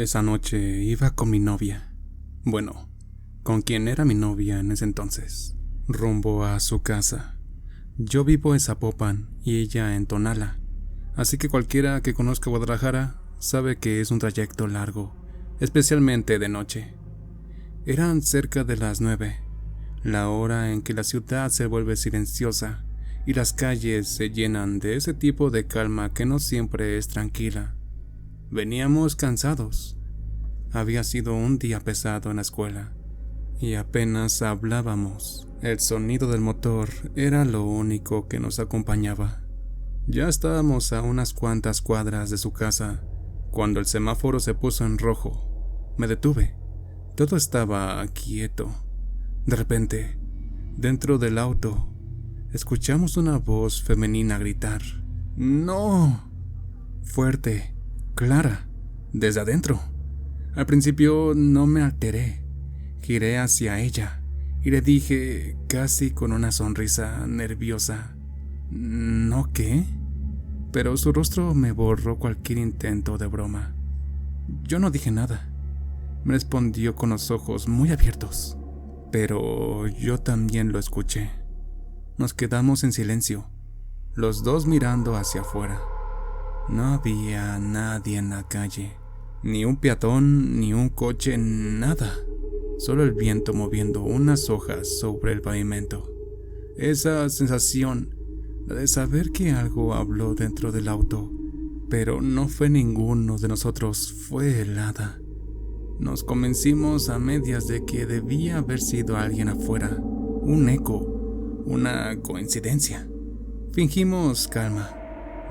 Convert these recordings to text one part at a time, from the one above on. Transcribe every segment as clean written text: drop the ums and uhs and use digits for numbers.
Esa noche iba con mi novia. Bueno, con quien era mi novia en ese entonces, rumbo a su casa. Yo vivo en Zapopan y ella en Tonala, así que cualquiera que conozca Guadalajara sabe que es un trayecto largo, especialmente de noche. Eran cerca de las 9, la hora en que la ciudad se vuelve silenciosa y las calles se llenan de ese tipo de calma que no siempre es tranquila. Veníamos cansados. Había sido un día pesado en la escuela y apenas hablábamos. El sonido del motor era lo único que nos acompañaba. Ya estábamos a unas cuantas cuadras de su casa cuando el semáforo se puso en rojo. Me detuve. Todo estaba quieto. De repente, dentro del auto, escuchamos una voz femenina gritar: ¡No! Fuerte, clara, desde adentro. Al principio no me alteré. Giré hacia ella y le dije, casi con una sonrisa nerviosa: ¿no qué? Pero su rostro me borró cualquier intento de broma. Yo no dije nada. Me respondió con los ojos muy abiertos, pero yo también lo escuché. Nos quedamos en silencio, los dos mirando hacia afuera. No había nadie en la calle, ni un peatón, ni un coche, nada. Solo el viento moviendo unas hojas sobre el pavimento. Esa sensación, la de saber que algo habló dentro del auto, pero no fue ninguno de nosotros, fue helada. Nos convencimos a medias de que debía haber sido alguien afuera, un eco, una coincidencia. Fingimos calma.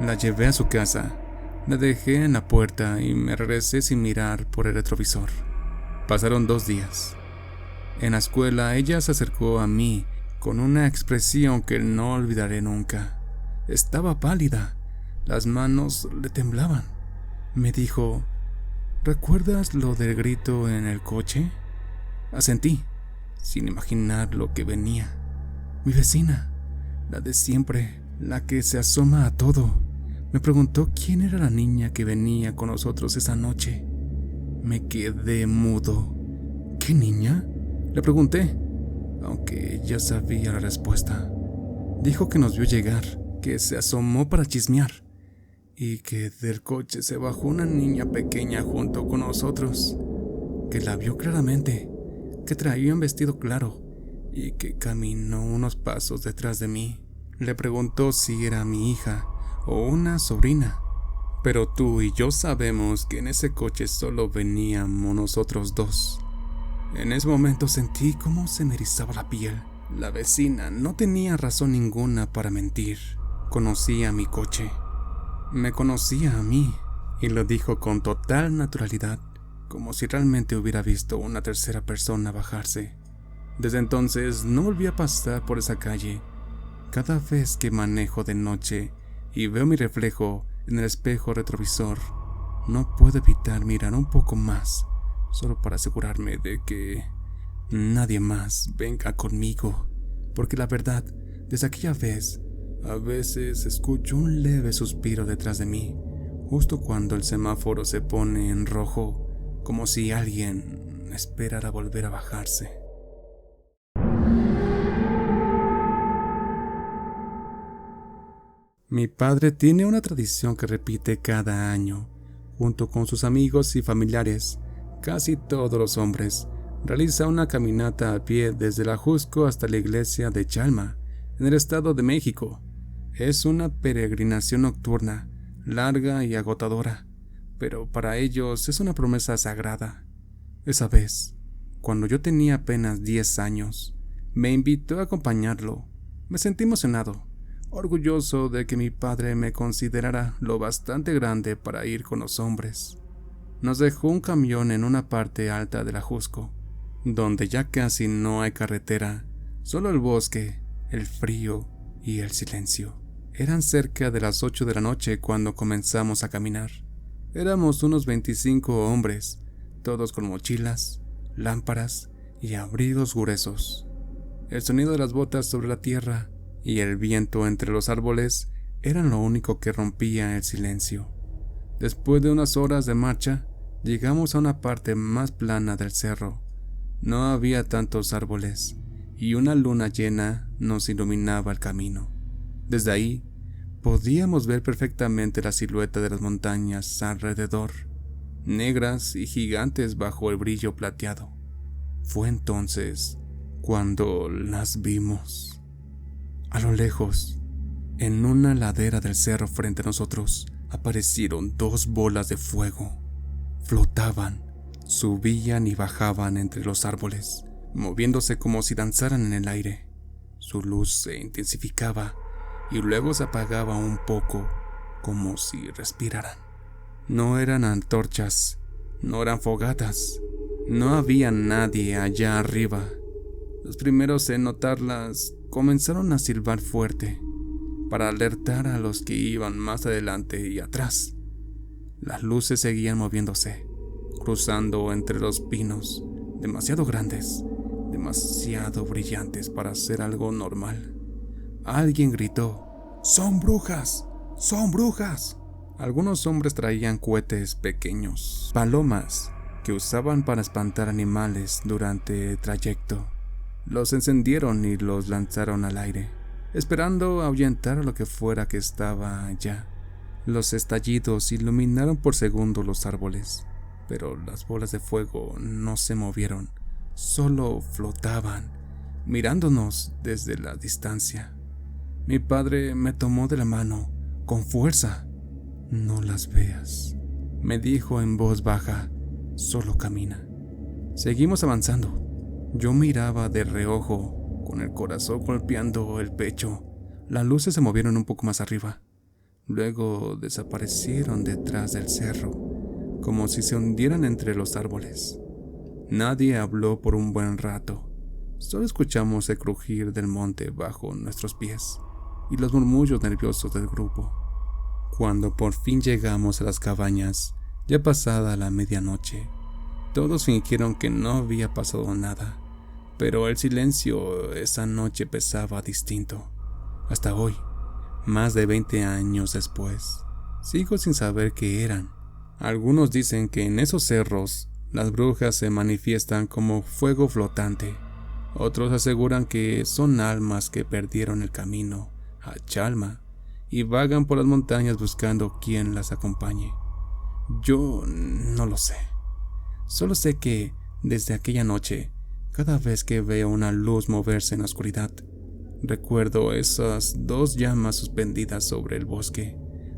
La llevé a su casa, la dejé en la puerta y me regresé sin mirar por el retrovisor. Pasaron 2 días. En la escuela ella se acercó a mí con una expresión que no olvidaré nunca. Estaba pálida, las manos le temblaban. Me dijo: ¿recuerdas lo del grito en el coche? Asentí, sin imaginar lo que venía. Mi vecina, la de siempre, la que se asoma a todo, me preguntó quién era la niña que venía con nosotros esa noche. Me quedé mudo. ¿Qué niña?, le pregunté, aunque ya sabía la respuesta. Dijo que nos vio llegar, que se asomó para chismear y que del coche se bajó una niña pequeña junto con nosotros, que la vio claramente, que traía un vestido claro y que caminó unos pasos detrás de mí. Le preguntó si era mi hija o una sobrina, pero tú y yo sabemos que en ese coche solo veníamos nosotros dos. En ese momento sentí cómo se me erizaba la piel. La vecina no tenía razón ninguna para mentir. Conocía mi coche. Me conocía a mí, y lo dijo con total naturalidad, como si realmente hubiera visto una tercera persona bajarse. Desde entonces no volví a pasar por esa calle. Cada vez que manejo de noche y veo mi reflejo en el espejo retrovisor, no puedo evitar mirar un poco más, solo para asegurarme de que nadie más venga conmigo, porque la verdad, desde aquella vez, a veces escucho un leve suspiro detrás de mí, justo cuando el semáforo se pone en rojo, como si alguien esperara volver a bajarse. Mi padre tiene una tradición que repite cada año. Junto con sus amigos y familiares, casi todos los hombres, realiza una caminata a pie desde la Jusco hasta la iglesia de Chalma, en el Estado de México. Es una peregrinación nocturna, larga y agotadora, pero para ellos es una promesa sagrada. Esa vez, cuando yo tenía apenas 10 años, me invitó a acompañarlo. Me sentí emocionado, orgulloso de que mi padre me considerara lo bastante grande para ir con los hombres. Nos dejó un camión en una parte alta de la Jusco, donde ya casi no hay carretera, solo el bosque, el frío y el silencio. Eran cerca de las 8 de la noche cuando comenzamos a caminar. Éramos unos 25 hombres, todos con mochilas, lámparas y abrigos gruesos. El sonido de las botas sobre la tierra y el viento entre los árboles eran lo único que rompía el silencio. Después de unas horas de marcha, Llegamos a una parte más plana del cerro. No había tantos árboles y una luna llena nos iluminaba el camino. Desde ahí podíamos ver perfectamente la silueta de las montañas alrededor, negras y gigantes bajo el brillo plateado. Fue entonces cuando las vimos. A lo lejos, en una ladera del cerro frente a nosotros, aparecieron dos bolas de fuego. Flotaban, subían y bajaban entre los árboles, moviéndose como si danzaran en el aire. Su luz se intensificaba y luego se apagaba un poco, como si respiraran. No eran antorchas, no eran fogatas, no había nadie allá arriba. Los primeros en notarlas comenzaron a silbar fuerte para alertar a los que iban más adelante y atrás. Las luces seguían moviéndose, cruzando entre los pinos, demasiado grandes, demasiado brillantes para ser algo normal. Alguien gritó: ¡Son brujas! ¡Son brujas! Algunos hombres traían cohetes pequeños, palomas, que usaban para espantar animales durante el trayecto. Los encendieron y los lanzaron al aire, esperando ahuyentar a lo que fuera que estaba allá. Los estallidos iluminaron por segundos los árboles, pero las bolas de fuego no se movieron, solo flotaban, mirándonos desde la distancia. Mi padre me tomó de la mano, con fuerza. «No las veas», me dijo en voz baja, «solo camina». Seguimos avanzando. Yo miraba de reojo, con el corazón golpeando el pecho. Las luces se movieron un poco más arriba. Luego desaparecieron detrás del cerro, como si se hundieran entre los árboles. Nadie habló por un buen rato. Solo escuchamos el crujir del monte bajo nuestros pies y los murmullos nerviosos del grupo. Cuando por fin llegamos a las cabañas, ya pasada la medianoche, todos fingieron que no había pasado nada, pero el silencio esa noche pesaba distinto. Hasta hoy, más de 20 años después, sigo sin saber qué eran. Algunos dicen que en esos cerros las brujas se manifiestan como fuego flotante. Otros aseguran que son almas que perdieron el camino a Chalma y vagan por las montañas buscando quien las acompañe. Yo no lo sé. Solo sé que desde aquella noche, cada vez que veo una luz moverse en la oscuridad, recuerdo esas dos llamas suspendidas sobre el bosque,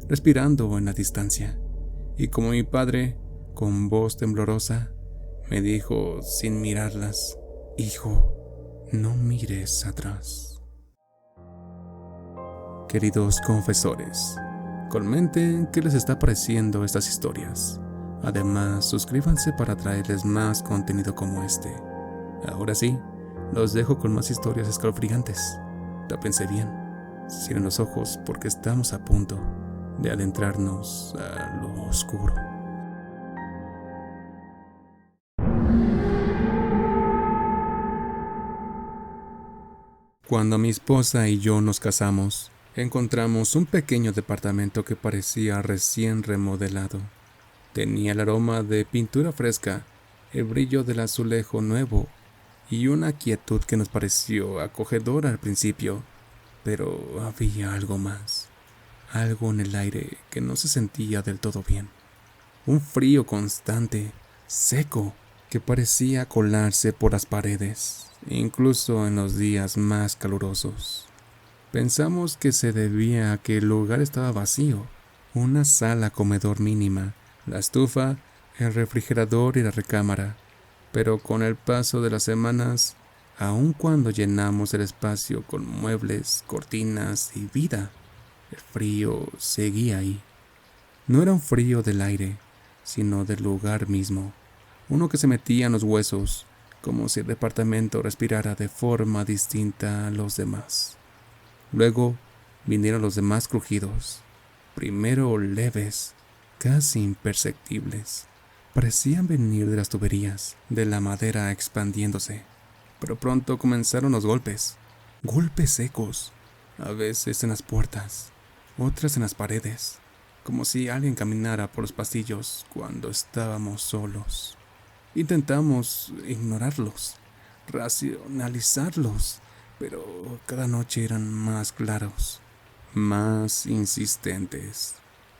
respirando en la distancia. Y como mi padre, con voz temblorosa, me dijo sin mirarlas: «Hijo, no mires atrás». Queridos confesores, comenten qué les está pareciendo estas historias. Además, suscríbanse para traerles más contenido como este. Ahora sí, los dejo con más historias escalofriantes. Tápense bien, cierren los ojos porque estamos a punto de adentrarnos a lo oscuro. Cuando mi esposa y yo nos casamos, encontramos un pequeño departamento que parecía recién remodelado. Tenía el aroma de pintura fresca, el brillo del azulejo nuevo y una quietud que nos pareció acogedora al principio, pero había algo más, algo en el aire que no se sentía del todo bien. Un frío constante, seco, que parecía colarse por las paredes, incluso en los días más calurosos. Pensamos que se debía a que el lugar estaba vacío, una sala comedor mínima, la estufa, el refrigerador y la recámara, pero con el paso de las semanas, aun cuando llenamos el espacio con muebles, cortinas y vida, el frío seguía ahí. No era un frío del aire, sino del lugar mismo, uno que se metía en los huesos, como si el departamento respirara de forma distinta a los demás. Luego vinieron los demás crujidos, primero leves, casi imperceptibles. Parecían venir de las tuberías, de la madera expandiéndose, pero pronto comenzaron los golpes secos, a veces en las puertas, otras en las paredes. como si alguien caminara por los pasillos cuando estábamos solos. Intentamos ignorarlos, racionalizarlos, pero cada noche eran más claros, más insistentes,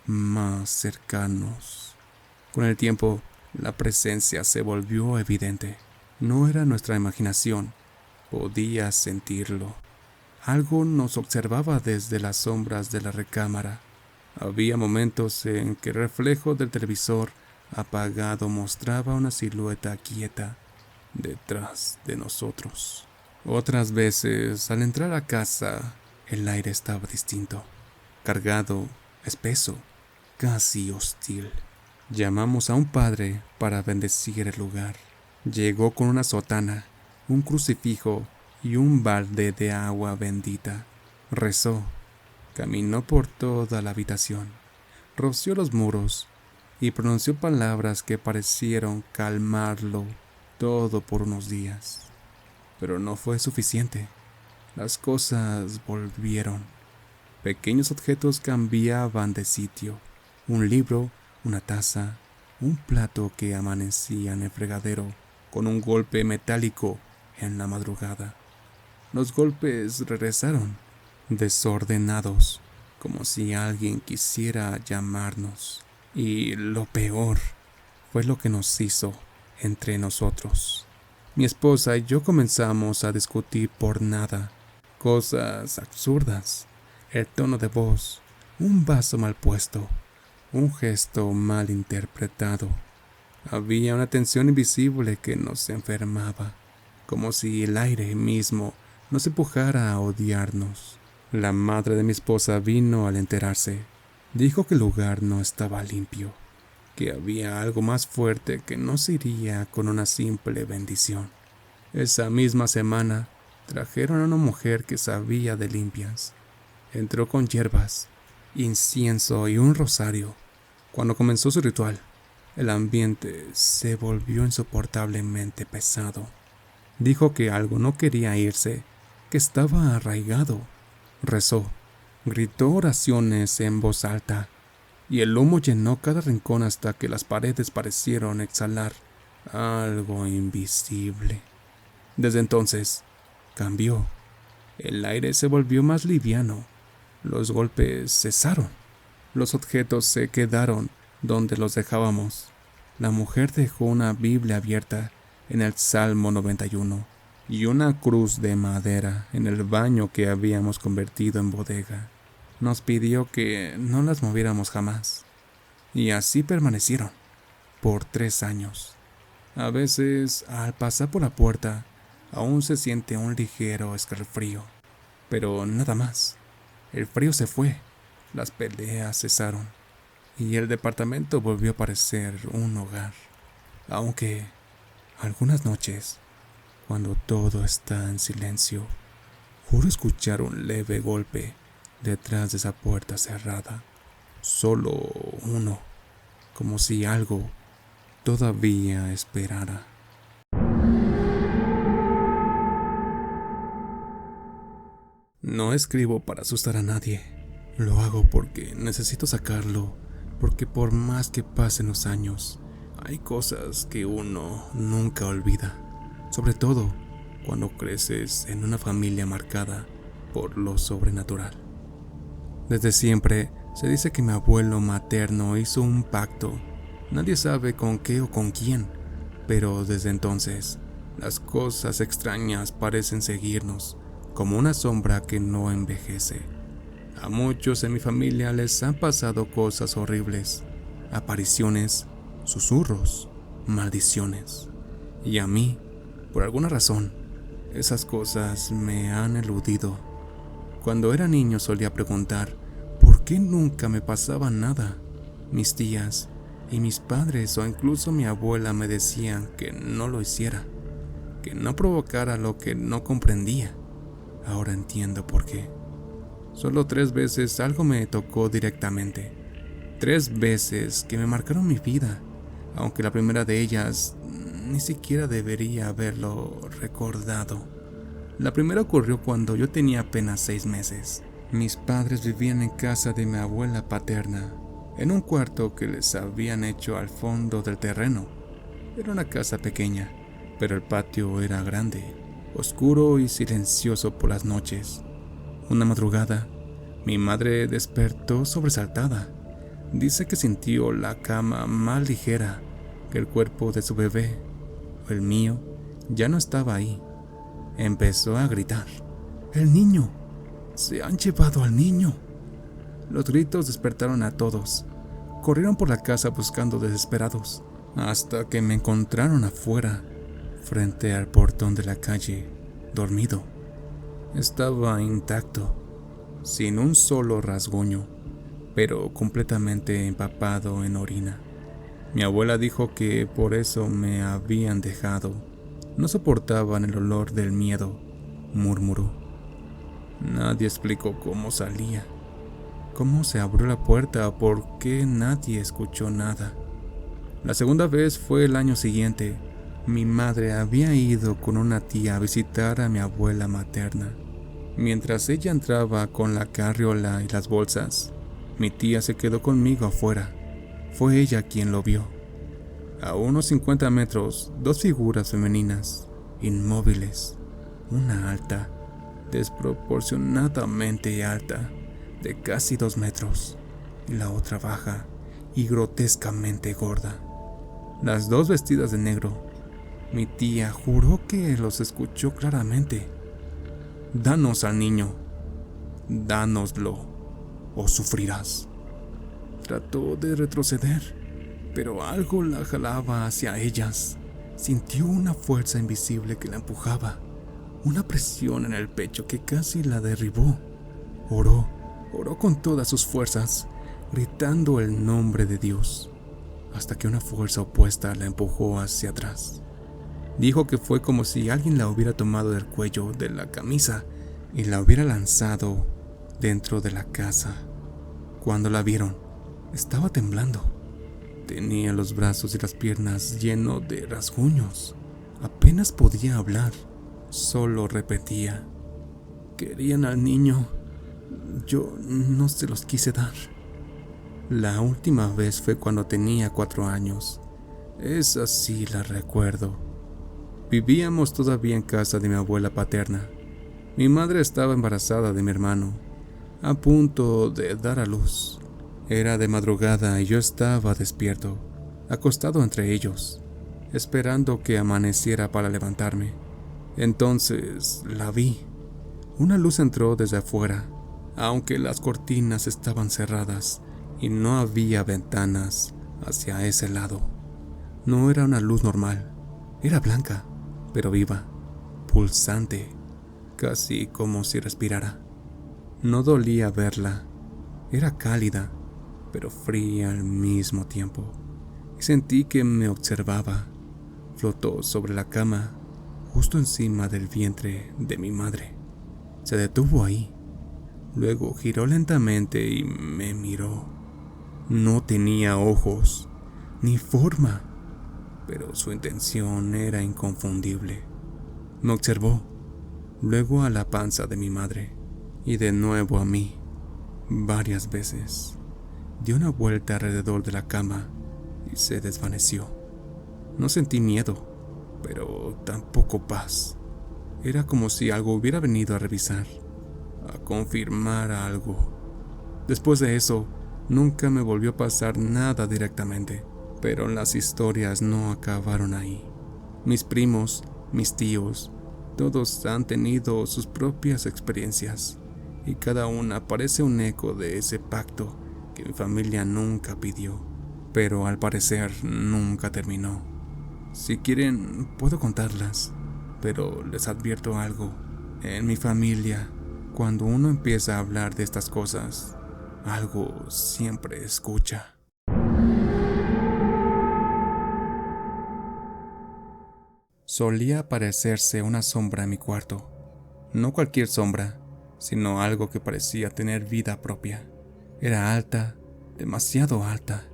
más cercanos. Con el tiempo, la presencia se volvió evidente. No era nuestra imaginación, podía sentirlo. Algo nos observaba desde las sombras de la recámara. Había momentos en que el reflejo del televisor apagado mostraba una silueta quieta detrás de nosotros. Otras veces, al entrar a casa, el aire estaba distinto, cargado, espeso, casi hostil. Llamamos a un padre para bendecir el lugar. Llegó con una sotana, un crucifijo y un balde de agua bendita. Rezó, caminó por toda la habitación, roció los muros y pronunció palabras que parecieron calmarlo todo por unos días. Pero no fue suficiente. Las cosas volvieron. Pequeños objetos cambiaban de sitio. Un libro, una taza, un plato que amanecía en el fregadero con un golpe metálico en la madrugada. Los golpes regresaron, desordenados, como si alguien quisiera llamarnos. Y lo peor fue lo que nos hizo entre nosotros. Mi esposa y yo comenzamos a discutir por nada, cosas absurdas, el tono de voz, un vaso mal puesto, un gesto mal interpretado. Había una tensión invisible que nos enfermaba, como si el aire mismo nos empujara a odiarnos. La madre de mi esposa vino al enterarse. Dijo que el lugar no estaba limpio, que había algo más fuerte que no se iría con una simple bendición. Esa misma semana trajeron a una mujer que sabía de limpias. Entró con hierbas, incienso y un rosario. Cuando comenzó su ritual, el ambiente se volvió insoportablemente pesado. Dijo que algo no quería irse, que estaba arraigado. Rezó, gritó oraciones en voz alta, y el humo llenó cada rincón hasta que las paredes parecieron exhalar algo invisible. Desde entonces, cambió. El aire se volvió más liviano. Los golpes cesaron. Los objetos se quedaron donde los dejábamos. La mujer dejó una Biblia abierta en el Salmo 91 y una cruz de madera en el baño que habíamos convertido en bodega. Nos pidió que no las moviéramos jamás. Y así permanecieron por 3 años. A veces, al pasar por la puerta, aún se siente un ligero escalofrío, pero nada más. El frío se fue, las peleas cesaron, y el departamento volvió a parecer un hogar. Aunque, algunas noches, cuando todo está en silencio, juro escuchar un leve golpe detrás de esa puerta cerrada. Solo uno, como si algo todavía esperara. No escribo para asustar a nadie. Lo hago porque necesito sacarlo, porque por más que pasen los años, hay cosas que uno nunca olvida, sobre todo cuando creces en una familia marcada por lo sobrenatural. Desde siempre se dice que mi abuelo materno hizo un pacto, nadie sabe con qué o con quién, pero desde entonces las cosas extrañas parecen seguirnos como una sombra que no envejece. A muchos en mi familia les han pasado cosas horribles, apariciones, susurros, maldiciones. Y a mí, por alguna razón, esas cosas me han eludido. Cuando era niño solía preguntar por qué nunca me pasaba nada. Mis tías y mis padres o incluso mi abuela me decían que no lo hiciera, que no provocara lo que no comprendía. Ahora entiendo por qué. Solo 3 veces algo me tocó directamente. 3 veces que me marcaron mi vida, aunque la primera de ellas ni siquiera debería haberlo recordado. La primera ocurrió cuando yo tenía apenas 6 meses. Mis padres vivían en casa de mi abuela paterna. en un cuarto que les habían hecho al fondo del terreno. Era una casa pequeña, pero el patio era grande, oscuro y silencioso por las noches. Una madrugada, mi madre despertó sobresaltada. Dice que sintió la cama más ligera, que el cuerpo de su bebé, el mío, ya no estaba ahí. Empezó a gritar: ¡El niño! ¡Se han llevado al niño! Los gritos despertaron a todos. Corrieron por la casa buscando desesperados, hasta que me encontraron afuera, frente al portón de la calle, dormido. Estaba intacto, sin un solo rasguño, pero completamente empapado en orina. Mi abuela dijo que por eso me habían dejado. No soportaban el olor del miedo, murmuró. Nadie explicó cómo salía, cómo se abrió la puerta o por qué nadie escuchó nada. La segunda vez fue el año siguiente. Mi madre había ido con una tía a visitar a mi abuela materna. Mientras ella entraba con la carriola y las bolsas, mi tía se quedó conmigo afuera. Fue ella quien lo vio. A unos 50 metros, dos figuras femeninas, inmóviles. Una alta, desproporcionadamente alta, de casi 2 metros, y la otra baja y grotescamente gorda. Las dos vestidas de negro. Mi tía juró que los escuchó claramente. «Danos al niño, dánoslo, o sufrirás». Trató de retroceder, pero algo la jalaba hacia ellas. Sintió una fuerza invisible que la empujaba, una presión en el pecho que casi la derribó. Oró con todas sus fuerzas, gritando el nombre de Dios, hasta que una fuerza opuesta la empujó hacia atrás. Dijo que fue como si alguien la hubiera tomado del cuello de la camisa y la hubiera lanzado dentro de la casa. Cuando la vieron, estaba temblando. Tenía los brazos y las piernas llenos de rasguños. Apenas podía hablar. Solo repetía: «Querían al niño. Yo no se los quise dar». La última vez fue cuando tenía 4 años. Esa sí la recuerdo. Vivíamos todavía en casa de mi abuela paterna. Mi madre estaba embarazada de mi hermano, a punto de dar a luz. Era de madrugada y yo estaba despierto, acostado entre ellos, esperando que amaneciera para levantarme. Entonces la vi. Una luz entró desde afuera, aunque las cortinas estaban cerradas y no había ventanas hacia ese lado. No era una luz normal, era blanca, pero viva, pulsante, casi como si respirara. No dolía verla, era cálida, pero fría al mismo tiempo, y sentí que me observaba. Flotó sobre la cama, justo encima del vientre de mi madre. Se detuvo ahí, luego giró lentamente y me miró. No tenía ojos, ni forma, pero su intención era inconfundible. Me observó, luego a la panza de mi madre, y de nuevo a mí, varias veces. Dio una vuelta alrededor de la cama y se desvaneció. No sentí miedo, pero tampoco paz. Era como si algo hubiera venido a revisar, a confirmar algo. Después de eso, nunca me volvió a pasar nada directamente, pero las historias no acabaron ahí. Mis primos, mis tíos, todos han tenido sus propias experiencias, y cada una parece un eco de ese pacto que mi familia nunca pidió, pero al parecer nunca terminó. Si quieren, puedo contarlas, pero les advierto algo. En mi familia, cuando uno empieza a hablar de estas cosas, algo siempre escucha. Solía aparecerse una sombra en mi cuarto. No cualquier sombra, sino algo que parecía tener vida propia. Era alta, demasiado alta,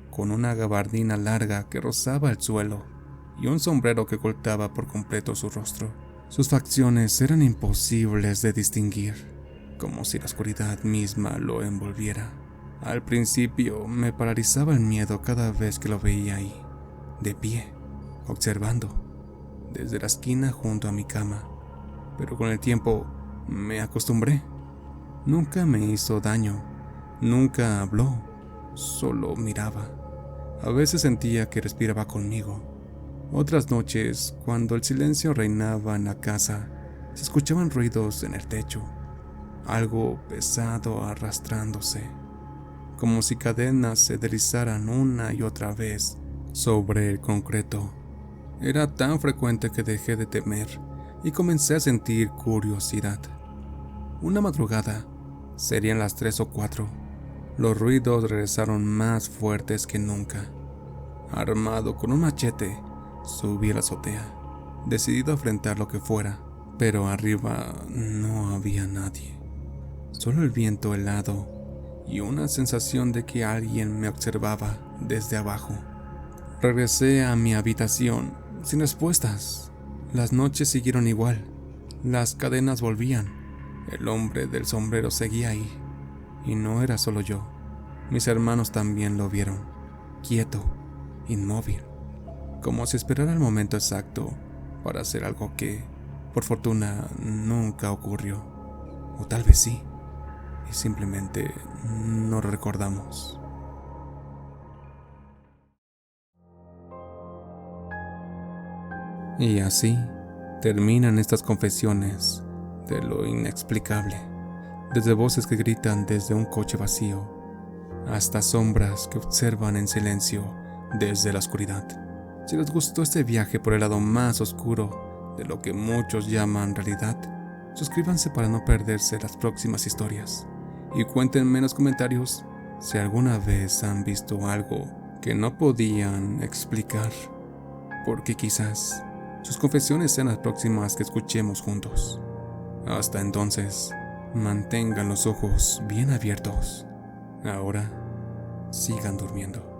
con una gabardina larga que rozaba el suelo y un sombrero que ocultaba por completo su rostro. Sus facciones eran imposibles de distinguir, como si la oscuridad misma lo envolviera. Al principio me paralizaba el miedo cada vez que lo veía ahí, de pie, observando, desde la esquina junto a mi cama, pero con el tiempo me acostumbré. Nunca me hizo daño, nunca habló, solo miraba. A veces sentía que respiraba conmigo. Otras noches, cuando el silencio reinaba en la casa, se escuchaban ruidos en el techo, algo pesado arrastrándose, como si cadenas se deslizaran una y otra vez sobre el concreto. Era tan frecuente que dejé de temer y comencé a sentir curiosidad. Una madrugada, serían las 3 o 4, los ruidos regresaron más fuertes que nunca. Armado con un machete, subí a la azotea, decidido a enfrentar lo que fuera, pero arriba no había nadie. Solo el viento helado y una sensación de que alguien me observaba desde abajo. Regresé a mi habitación sin respuestas. Las noches siguieron igual. Las cadenas volvían. El hombre del sombrero seguía ahí. Y no era solo yo. Mis hermanos también lo vieron. Quieto, inmóvil, como si esperara el momento exacto para hacer algo que, por fortuna, nunca ocurrió. O tal vez sí, y simplemente no lo recordamos. Y así terminan estas confesiones de lo inexplicable, desde voces que gritan desde un coche vacío, hasta sombras que observan en silencio desde la oscuridad. Si les gustó este viaje por el lado más oscuro de lo que muchos llaman realidad, suscríbanse para no perderse las próximas historias. Y cuéntenme en los comentarios si alguna vez han visto algo que no podían explicar, porque quizás sus confesiones sean las próximas que escuchemos juntos. Hasta entonces, mantengan los ojos bien abiertos. Ahora, sigan durmiendo.